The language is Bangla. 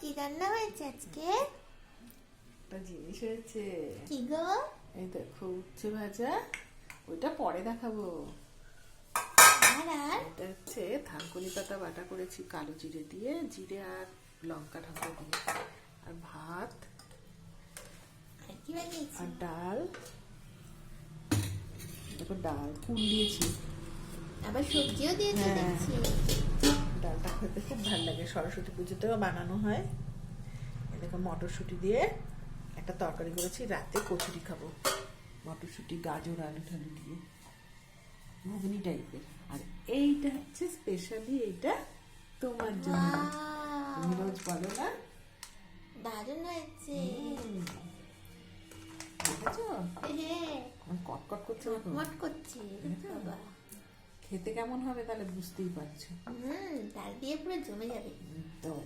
কি রান্না হয়েছে আজকে? একটা জিনিস হয়েছে। কি গো? এই দেখো উচ্ছে ভাজা, ওইটা পরে দেখাবো। আর আর এটা হচ্ছে থানকুনি পাতা বাটা করেছি কালো জিরে দিয়ে, জিরে আর লঙ্কা ঢাকা দিয়ে, আর ভাত আর কি বানিয়েছি? আর ডাল। দেখো ডাল ফুল দিয়েছি। আবার সবজিও দিয়েছে হ্যাঁ। দেখছি। ডালটা খেতে খুব ভালো লাগে, সরস্বতী পুজোতেও বানানো হয়। এই দেখো মটরশুঁটি দিয়ে একটা তরকারি করেছি, রাতে কচুরি খাবো। মটরশুঁটি গাজর আলু ঠালু দিয়ে ঘুগনি টাইপের। আর এইটা হচ্ছে স্পেশালি, এইটা তোমার জন্য। তুমি Wow, রোজ বলো না? দারুণ হয়েছে। দেখেছো হ্যাঁ, কটকট করছে দেখো। মট করছে বাবা। খেতে কেমন হবে তাহলে বুঝতেই পারছো। ডাল দিয়ে পুরো জমে যাবে। একদম।